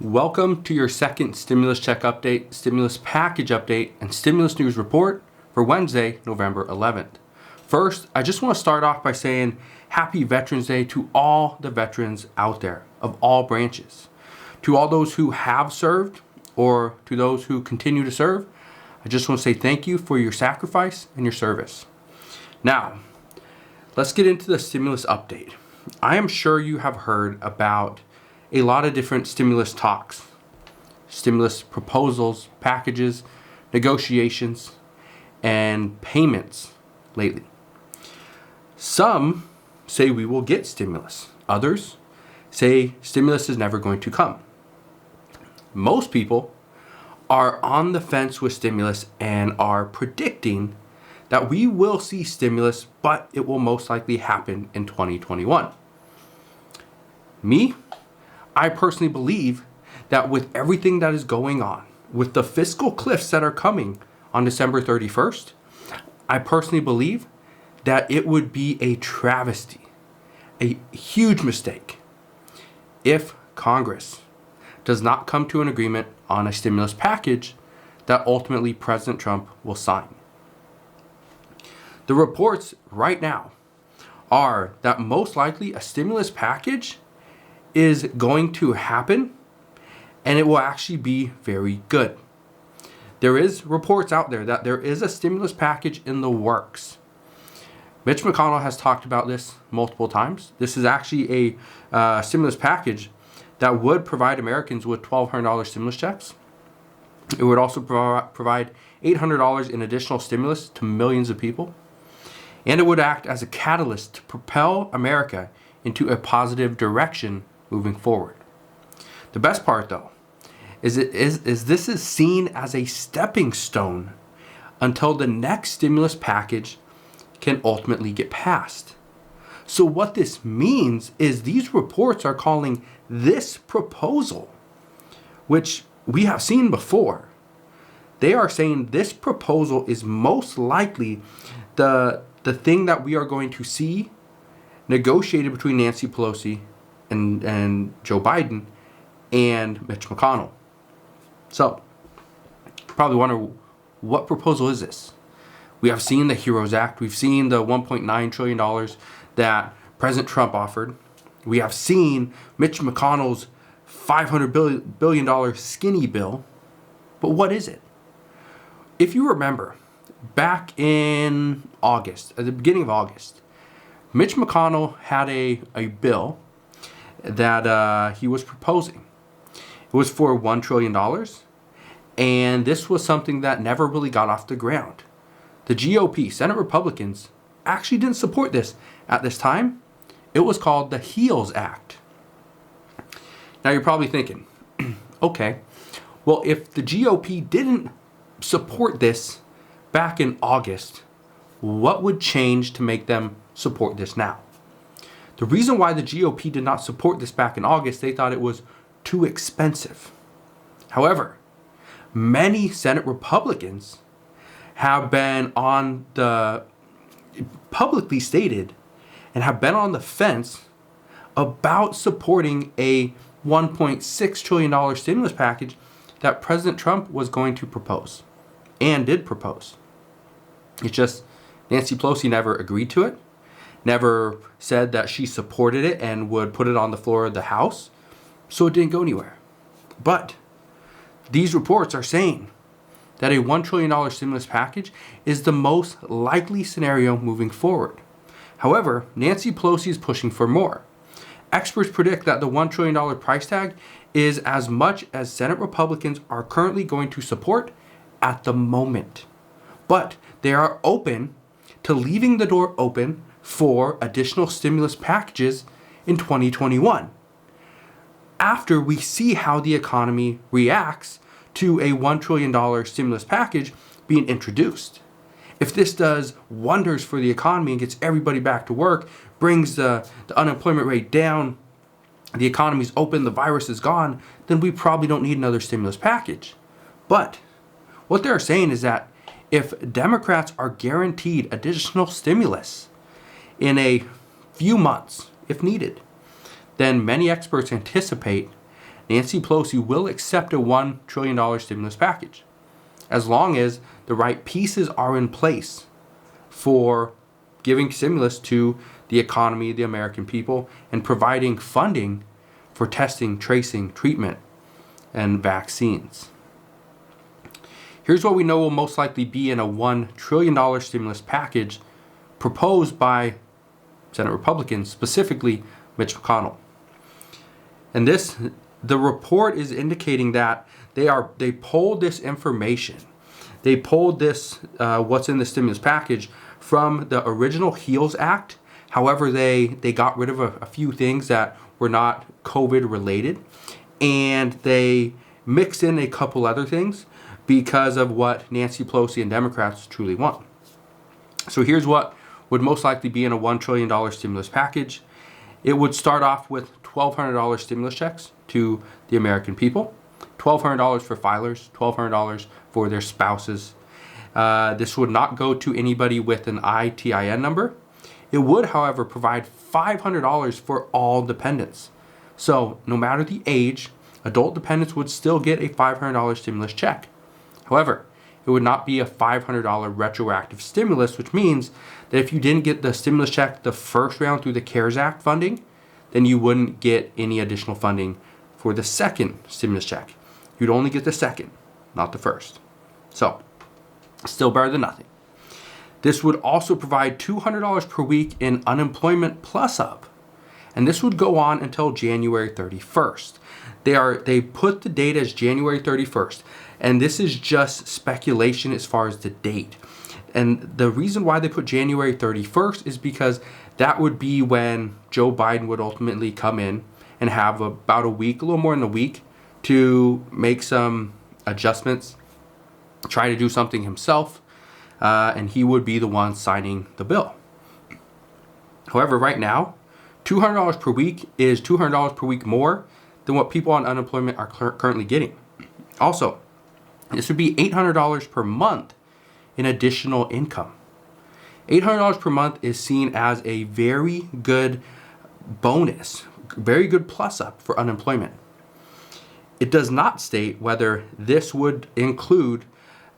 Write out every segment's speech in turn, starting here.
Welcome to your second stimulus check update, stimulus package update, and stimulus news report for Wednesday, November 11th. First, I just want to start off by saying Happy Veterans Day to all the veterans out there of all branches. To all those who have served or to those who continue to serve, I just want to say thank you for your sacrifice and your service. Now, let's get into the stimulus update. I am sure you have heard about a lot of different stimulus talks, stimulus proposals, packages, negotiations, and payments lately. Some say we will get stimulus. Others say stimulus is never going to come. Most people are on the fence with stimulus and are predicting that we will see stimulus, but it will most likely happen in 2021. Me, I personally believe that with everything that is going on, with the fiscal cliffs that are coming on December 31st, I personally believe that it would be a travesty, a huge mistake, if Congress does not come to an agreement on a stimulus package that ultimately President Trump will sign. The reports right now are that most likely a stimulus package is going to happen, and it will actually be very good. There is reports out there that there is a stimulus package in the works. Mitch McConnell has talked about this multiple times. This is actually a stimulus package that would provide Americans with $1,200 stimulus checks. It would also provide $800 in additional stimulus to millions of people. And it would act as a catalyst to propel America into a positive direction moving forward. The best part, though, is this is seen as a stepping stone until the next stimulus package can ultimately get passed. So what this means is these reports are calling this proposal, which we have seen before, they are saying this proposal is most likely the thing that we are going to see negotiated between Nancy Pelosi and Joe Biden and Mitch McConnell. So, you probably wonder, what proposal is this? We have seen the HEROES Act. We've seen the $1.9 trillion that President Trump offered. We have seen Mitch McConnell's $500 billion skinny bill. But what is it? If you remember, back in August, at the beginning of August, Mitch McConnell had a bill that he was proposing. It was for $1 trillion, and this was something that never really got off the ground. The GOP, Senate Republicans, actually didn't support this at this time. It was called the HEALS Act. Now you're probably thinking, okay, well, if the GOP didn't support this back in August, what would change to make them support this now? The reason why the GOP did not support this back in August, they thought it was too expensive. However, many Senate Republicans have been on the publicly stated and have been on the fence about supporting a $1.6 trillion stimulus package that President Trump was going to propose and did propose. It's just Nancy Pelosi never agreed to it, never said that she supported it and would put it on the floor of the House, so it didn't go anywhere. But these reports are saying that a $1 trillion stimulus package is the most likely scenario moving forward. However, Nancy Pelosi is pushing for more. Experts predict that the $1 trillion price tag is as much as Senate Republicans are currently going to support at the moment. But they are open to leaving the door open for additional stimulus packages in 2021. After we see how the economy reacts to a $1 trillion stimulus package being introduced. If this does wonders for the economy and gets everybody back to work, brings the unemployment rate down, the economy's open, the virus is gone, then we probably don't need another stimulus package. But what they're saying is that if Democrats are guaranteed additional stimulus in a few months, if needed, then many experts anticipate Nancy Pelosi will accept a $1 trillion stimulus package as long as the right pieces are in place for giving stimulus to the economy, the American people, and providing funding for testing, tracing, treatment, and vaccines. Here's what we know will most likely be in a $1 trillion stimulus package proposed by Senate Republicans, specifically Mitch Mcconnell. And the report is indicating that they pulled this information. They pulled this, what's in the stimulus package, from the original HEALS Act. However, they got rid of a few things that were not COVID related, and they mixed in a couple other things because of what Nancy Pelosi and Democrats truly want. So here's what would most likely be in a $1 trillion stimulus package. It would start off with $1,200 stimulus checks to the American people, $1,200 for filers, $1,200 for their spouses. This would not go to anybody with an ITIN number. It would, however, provide $500 for all dependents. So no matter the age, adult dependents would still get a $500 stimulus check. However, it would not be a $500 retroactive stimulus, which means that if you didn't get the stimulus check the first round through the CARES Act funding, then you wouldn't get any additional funding for the second stimulus check. You'd only get the second, not the first. So, still better than nothing. This would also provide $200 per week in unemployment plus up, and this would go on until January 31st. They put the date as January 31st, and this is just speculation as far as the date. And the reason why they put January 31st is because that would be when Joe Biden would ultimately come in and have about a week, a little more than a week, to make some adjustments, try to do something himself, and he would be the one signing the bill. However, right now, $200 per week is $200 per week more than what people on unemployment are currently getting. Also, this would be $800 per month in additional income. $800 per month is seen as a very good bonus, very good plus up for unemployment. It does not state whether this would include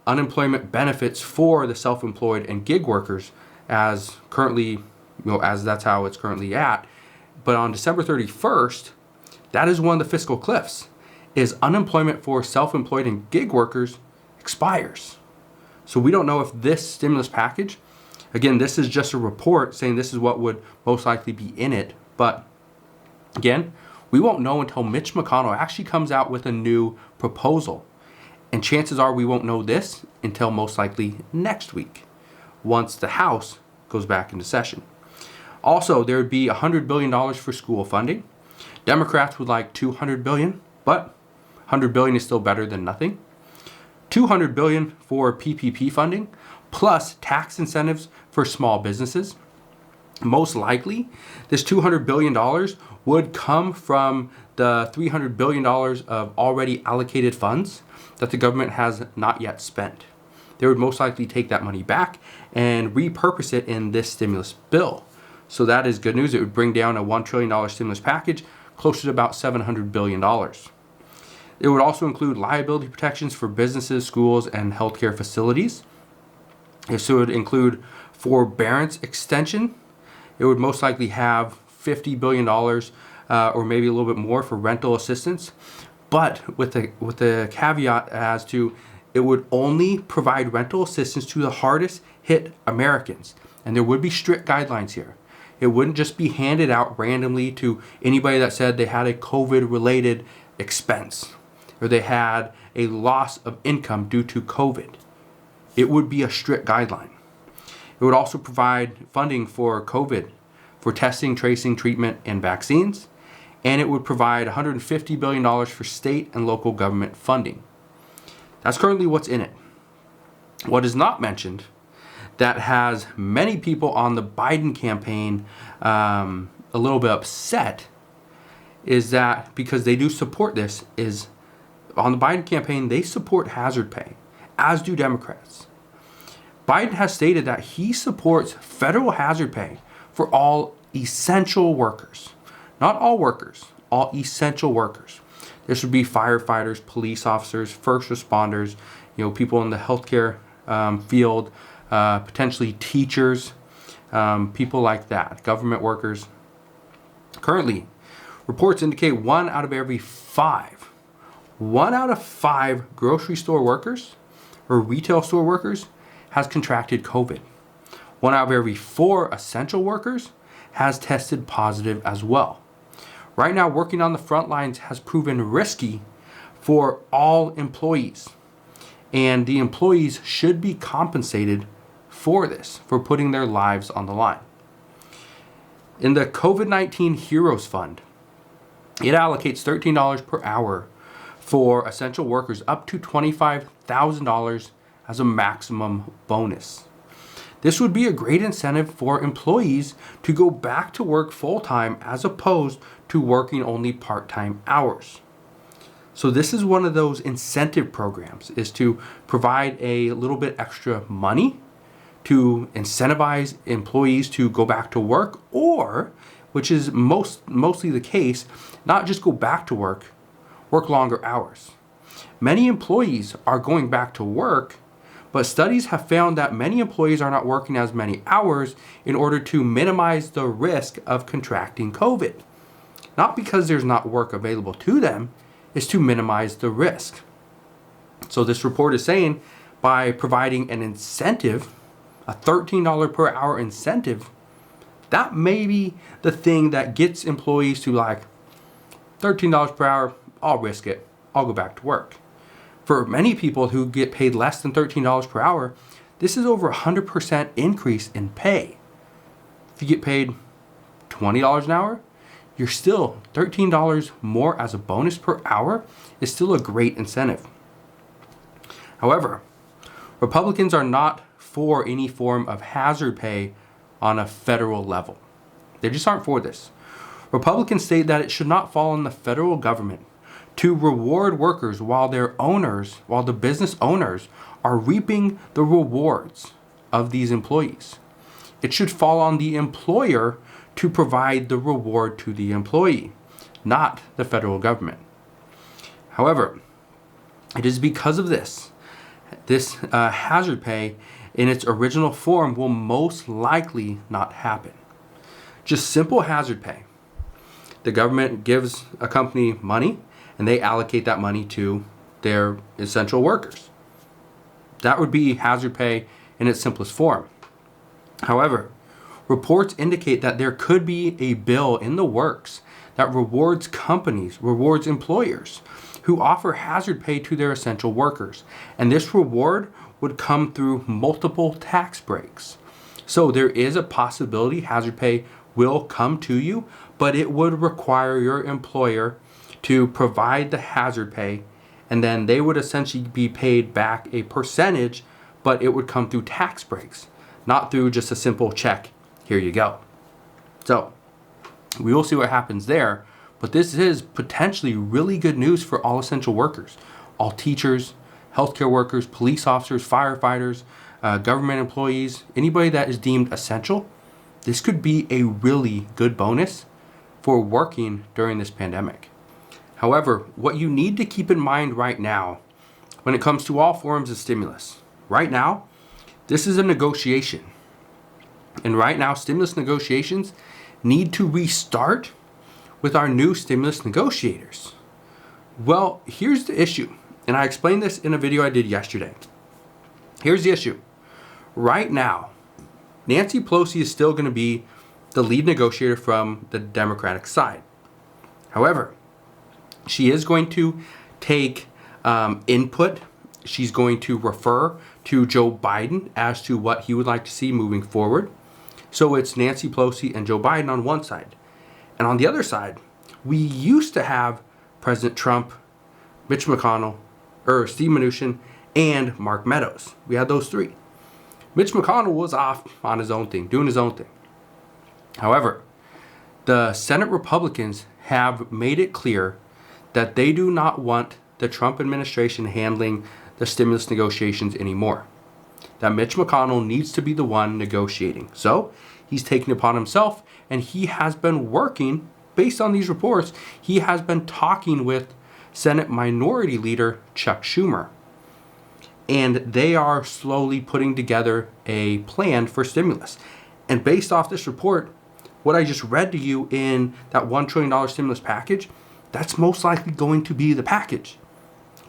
unemployment benefits for the self-employed and gig workers as currently, as that's how it's currently at. But on December 31st, that is one of the fiscal cliffs, is unemployment for self-employed and gig workers expires. So we don't know if this stimulus package, again, this is just a report saying this is what would most likely be in it. But again, we won't know until Mitch McConnell actually comes out with a new proposal. And chances are we won't know this until most likely next week, once the House goes back into session. Also, there would be $100 billion for school funding. Democrats would like $200 billion, but $100 billion is still better than nothing. $200 billion for PPP funding, plus tax incentives for small businesses. Most likely, this $200 billion would come from the $300 billion of already allocated funds that the government has not yet spent. They would most likely take that money back and repurpose it in this stimulus bill. So that is good news. It would bring down a $1 trillion stimulus package closer to about $700 billion. It would also include liability protections for businesses, schools, and healthcare facilities. This would include forbearance extension. It would most likely have $50 billion or maybe a little bit more for rental assistance, but with the caveat as to it would only provide rental assistance to the hardest hit Americans, and there would be strict guidelines here. It wouldn't just be handed out randomly to anybody that said they had a COVID-related expense or they had a loss of income due to COVID. It would be a strict guideline. It would also provide funding for COVID, for testing, tracing, treatment, and vaccines. And it would provide $150 billion for state and local government funding. That's currently what's in it. What is not mentioned that has many people on the Biden campaign a little bit upset is that because they do support this, is on the Biden campaign, they support hazard pay, as do Democrats. Biden has stated that he supports federal hazard pay for all essential workers. Not all workers, all essential workers. This would be firefighters, police officers, first responders, people in the healthcare field, potentially teachers, people like that, government workers. Currently, reports indicate 1 out of 5 grocery store workers or retail store workers has contracted COVID. 1 out of every 4 essential workers has tested positive as well. Right now, working on the front lines has proven risky for all employees, and the employees should be compensated for this, for putting their lives on the line. In the COVID-19 Heroes Fund, it allocates $13 per hour for essential workers up to $25,000 as a maximum bonus. This would be a great incentive for employees to go back to work full-time as opposed to working only part-time hours. So this is one of those incentive programs, is to provide a little bit extra money to incentivize employees to go back to work, or, which is mostly the case, not just go back to work longer hours. Many employees are going back to work, but studies have found that many employees are not working as many hours in order to minimize the risk of contracting COVID. Not because there's not work available to them, it's to minimize the risk. So this report is saying by providing an incentive, a $13 per hour incentive, that may be the thing that gets employees to like, $13 per hour, I'll risk it. I'll go back to work. For many people who get paid less than $13 per hour, this is over 100% increase in pay. If you get paid $20 an hour, you're still $13 more as a bonus per hour is still a great incentive. However, Republicans are not for any form of hazard pay on a federal level. They just aren't for this. Republicans state that it should not fall on the federal government to reward workers while the business owners are reaping the rewards of these employees. It should fall on the employer to provide the reward to the employee, not the federal government. However, it is because of this hazard pay in its original form will most likely not happen. Just simple hazard pay. The government gives a company money and they allocate that money to their essential workers. That would be hazard pay in its simplest form. However, reports indicate that there could be a bill in the works that rewards employers who offer hazard pay to their essential workers. And this reward would come through multiple tax breaks. So there is a possibility hazard pay will come to you, but it would require your employer to provide the hazard pay, and then they would essentially be paid back a percentage, but it would come through tax breaks, not through just a simple check, here you go. So we will see what happens there, but this is potentially really good news for all essential workers, all teachers, healthcare workers, police officers, firefighters, government employees, anybody that is deemed essential. This could be a really good bonus for working during this pandemic. However, what you need to keep in mind right now when it comes to all forms of stimulus, right now, this is a negotiation. And right now, stimulus negotiations need to restart with our new stimulus negotiators. Well, here's the issue, and I explained this in a video I did yesterday. Here's the issue. Right now, Nancy Pelosi is still going to be the lead negotiator from the Democratic side. However, she is going to take input. She's going to refer to Joe Biden as to what he would like to see moving forward. So it's Nancy Pelosi and Joe Biden on one side. And on the other side, we used to have President Trump, Mitch McConnell, Steve Mnuchin, and Mark Meadows. We had those three. Mitch McConnell was off on his own thing, doing his own thing. However, the Senate Republicans have made it clear that they do not want the Trump administration handling the stimulus negotiations anymore. That Mitch McConnell needs to be the one negotiating. So he's taken it upon himself, and he has been working, based on these reports, he has been talking with Senate Minority Leader Chuck Schumer. And they are slowly putting together a plan for stimulus. And based off this report, what I just read to you in that $1 trillion stimulus package, that's most likely going to be the package.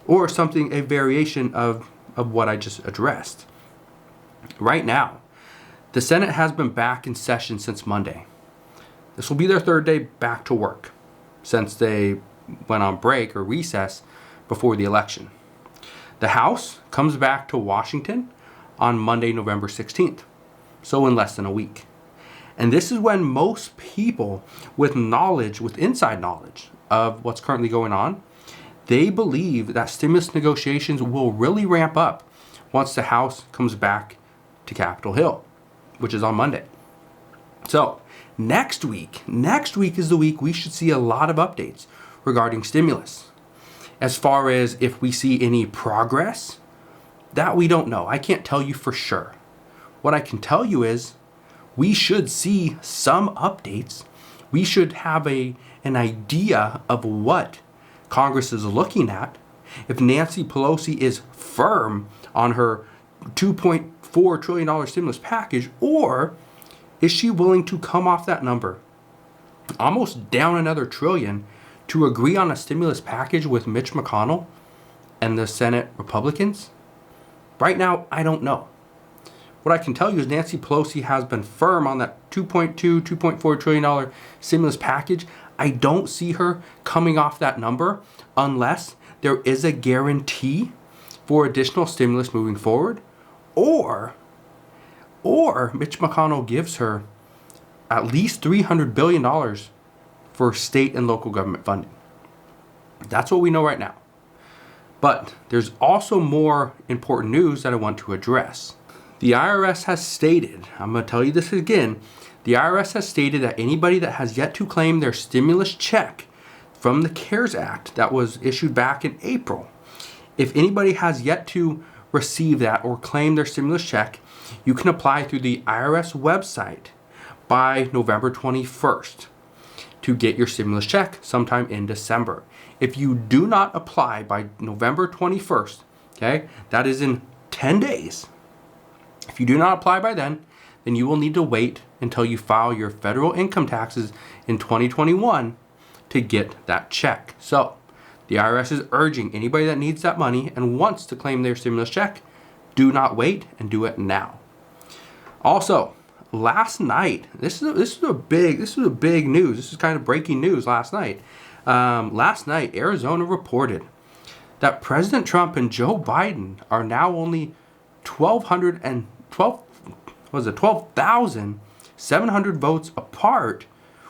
Or something, a variation of what I just addressed. Right now, the Senate has been back in session since Monday. This will be their third day back to work since they went on break or recess before the election. The House comes back to Washington on Monday, November 16th, so in less than a week. And this is when most people with knowledge, with inside knowledge of what's currently going on, they believe that stimulus negotiations will really ramp up once the House comes back to Capitol Hill, which is on Monday. So next week is the week we should see a lot of updates regarding stimulus. As far as if we see any progress, that we don't know. I can't tell you for sure. What I can tell you is we should see some updates. We should have an idea of what Congress is looking at. If Nancy Pelosi is firm on her $2.4 trillion stimulus package, or is she willing to come off that number, almost down another trillion, to agree on a stimulus package with Mitch McConnell and the Senate Republicans? Right now, I don't know. What I can tell you is Nancy Pelosi has been firm on that $2.4 trillion stimulus package. I don't see her coming off that number unless there is a guarantee for additional stimulus moving forward, or Mitch McConnell gives her at least $300 billion for state and local government funding. That's what we know right now. But there's also more important news that I want to address. The IRS has stated, I'm going to tell you this again, the IRS has stated that anybody that has yet to claim their stimulus check from the CARES Act that was issued back in April, if anybody has yet to receive that or claim their stimulus check, you can apply through the IRS website by November 21st. To get your stimulus check sometime in December. If you do not apply by November 21st, okay, that is in 10 days. If you do not apply by then you will need to wait until you file your federal income taxes in 2021 to get that check. So the IRS is urging anybody that needs that money and wants to claim their stimulus check, do not wait and do it now. Also, last night, this is a big news. This is kind of breaking news last night. Last night, Arizona reported that President Trump and Joe Biden are now only 12,700 votes apart,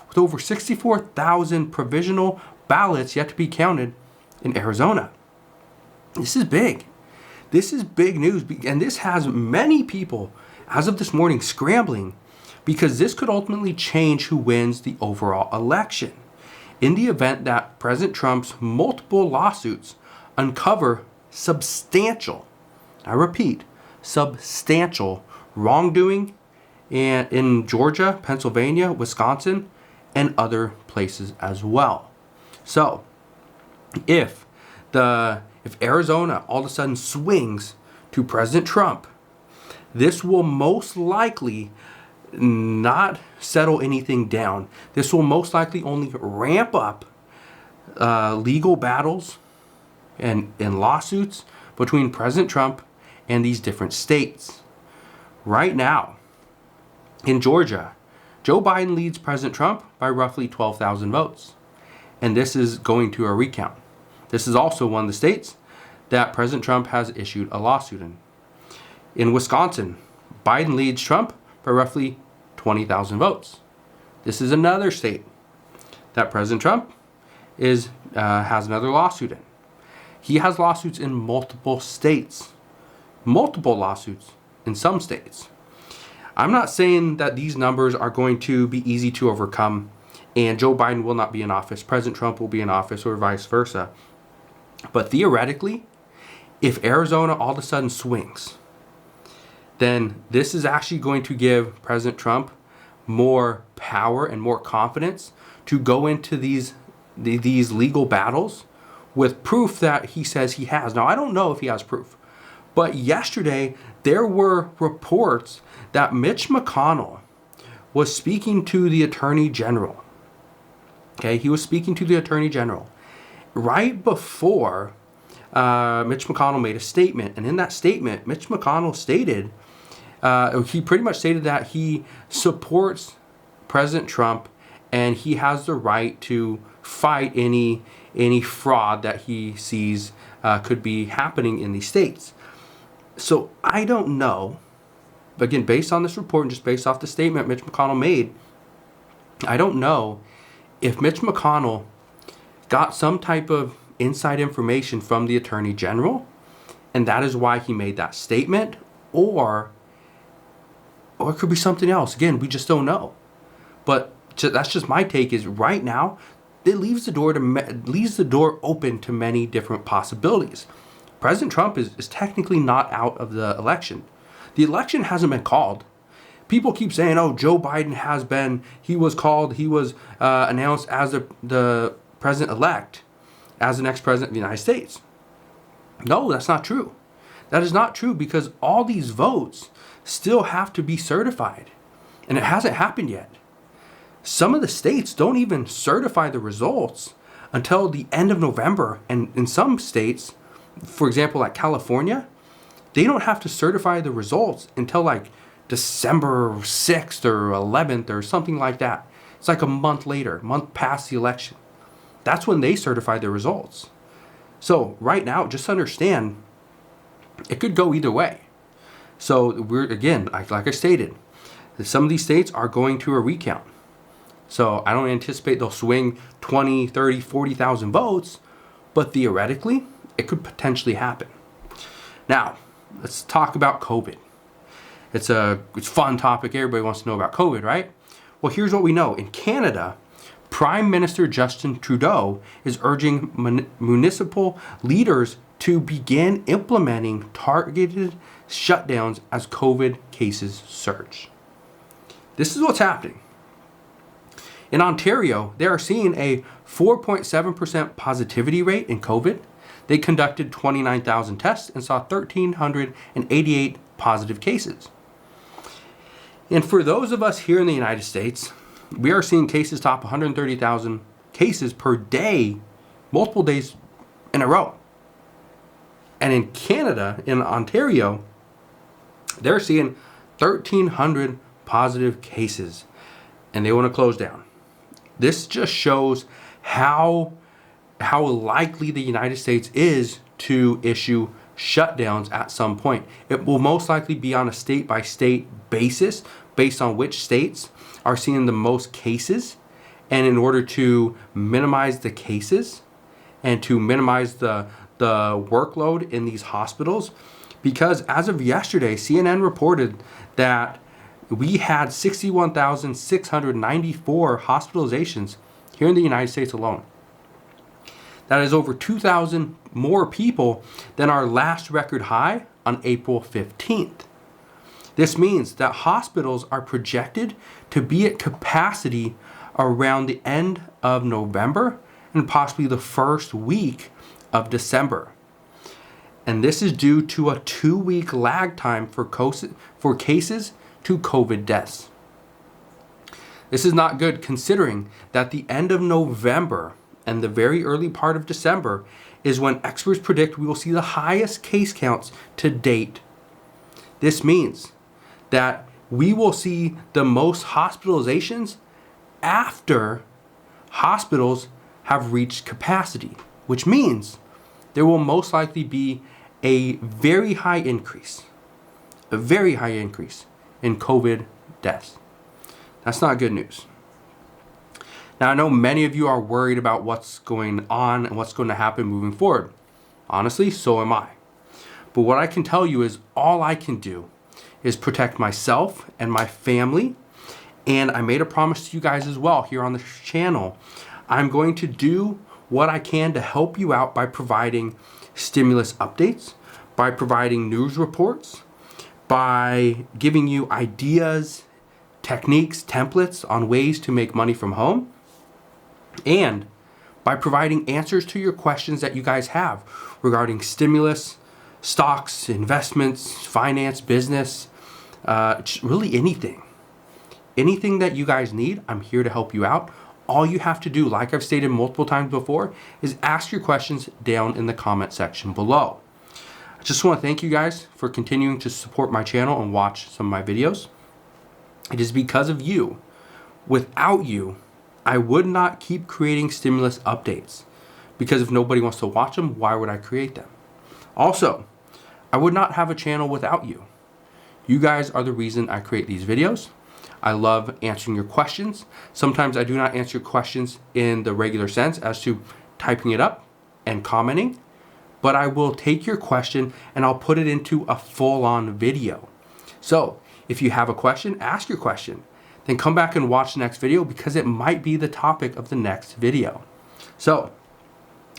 with over 64,000 provisional ballots yet to be counted in Arizona. This is big. This is big news, and this has many people, as of this morning, scrambling, because this could ultimately change who wins the overall election. In the event that President Trump's multiple lawsuits uncover substantial, I repeat, substantial wrongdoing in Georgia, Pennsylvania, Wisconsin, and other places as well. So, if Arizona all of a sudden swings to President Trump, this will most likely not settle anything down. This will most likely only ramp up legal battles and lawsuits between President Trump and these different states. Right now, in Georgia, Joe Biden leads President Trump by roughly 12,000 votes. And this is going to a recount. This is also one of the states that President Trump has issued a lawsuit in. In Wisconsin, Biden leads Trump by roughly 20,000 votes. This is another state that President Trump has another lawsuit in. He has lawsuits in multiple states. Multiple lawsuits in some states. I'm not saying that these numbers are going to be easy to overcome and Joe Biden will not be in office. President Trump will be in office or vice versa. But theoretically, if Arizona all of a sudden swings, then this is actually going to give President Trump more power and more confidence to go into these legal battles with proof that he says he has. Now, I don't know if he has proof, but yesterday there were reports that Mitch McConnell was speaking to the Attorney General. Okay, he was speaking to the Attorney General right before Mitch McConnell made a statement. And in that statement, Mitch McConnell stated, he pretty much stated that he supports President Trump and he has the right to fight any fraud that he sees could be happening in these states. So I don't know, again, based on this report and just based off the statement Mitch McConnell made, I don't know if Mitch McConnell got some type of inside information from the Attorney General, and that is why he made that statement, or it could be something else. Again, we just don't know. But that's just my take. Is right now it leaves the door open to many different possibilities. President Trump is technically not out of the election. The election hasn't been called. People keep saying, "Oh, Joe Biden has been. He was called. He was announced as the president-elect, as the next president of the United States." No, that's not true. That is not true because all these votes still have to be certified, and it hasn't happened yet. Some of the states don't even certify the results until the end of November, and in some states, for example, like California, they don't have to certify the results until like December 6th or 11th or something like that. It's like a month later, month past the election. That's when they certify the results. So right now, just understand, it could go either way. So we're, again, like I stated, some of these states are going to a recount. So I don't anticipate they'll swing 20, 30, 40,000 votes, but theoretically, it could potentially happen. Now, let's talk about COVID. It's a fun topic. Everybody wants to know about COVID, right? Well, here's what we know. In Canada, Prime Minister Justin Trudeau is urging municipal leaders to begin implementing targeted shutdowns as COVID cases surge. This is what's happening. In Ontario, they are seeing a 4.7% positivity rate in COVID. They conducted 29,000 tests and saw 1,388 positive cases. And for those of us here in the United States, we are seeing cases top 130,000 cases per day, multiple days in a row. And in Canada, in Ontario, they're seeing 1,300 positive cases, and they want to close down. This just shows how likely the United States is to issue shutdowns at some point. It will most likely be on a state-by-state basis, based on which states are seeing the most cases. And in order to minimize the cases and to minimize the workload in these hospitals, because as of yesterday, CNN reported that we had 61,694 hospitalizations here in the United States alone. That is over 2,000 more people than our last record high on April 15th. This means that hospitals are projected to be at capacity around the end of November and possibly the first week of December. And this is due to a 2-week lag time for cases to COVID deaths. This is not good considering that the end of November and the very early part of December is when experts predict we will see the highest case counts to date. This means that we will see the most hospitalizations after hospitals have reached capacity, which means there will most likely be a very high increase in COVID deaths. That's not good news. Now, I know many of you are worried about what's going on and what's going to happen moving forward. Honestly, so am I. But what I can tell you is all I can do is protect myself and my family. And I made a promise to you guys as well here on the channel. I'm going to do what I can to help you out by providing stimulus updates, by providing news reports, by giving you ideas, techniques, templates on ways to make money from home, and by providing answers to your questions that you guys have regarding stimulus, stocks, investments, finance, business, really anything. Anything that you guys need, I'm here to help you out. All you have to do, like I've stated multiple times before, is ask your questions down in the comment section below. I just want to thank you guys for continuing to support my channel and watch some of my videos. It is because of you. Without you, I would not keep creating stimulus updates, because if nobody wants to watch them, why would I create them? Also, I would not have a channel without you. You guys are the reason I create these videos. I love answering your questions. Sometimes I do not answer questions in the regular sense as to typing it up and commenting, but I will take your question and I'll put it into a full-on video. So if you have a question, ask your question. Then come back and watch the next video, because it might be the topic of the next video. So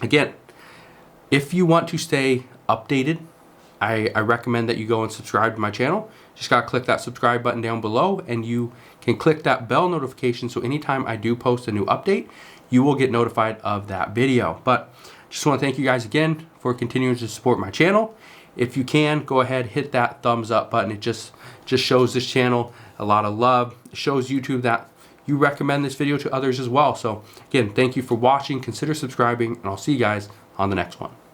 again, if you want to stay updated, I recommend that you go and subscribe to my channel. Just gotta click that subscribe button down below, and you can click that bell notification, so anytime I do post a new update, you will get notified of that video. But just want to thank you guys again for continuing to support my channel. If you can, go ahead, hit that thumbs up button. It just shows this channel a lot of love. It shows YouTube that you recommend this video to others as well. So again, thank you for watching. Consider subscribing, and I'll see you guys on the next one.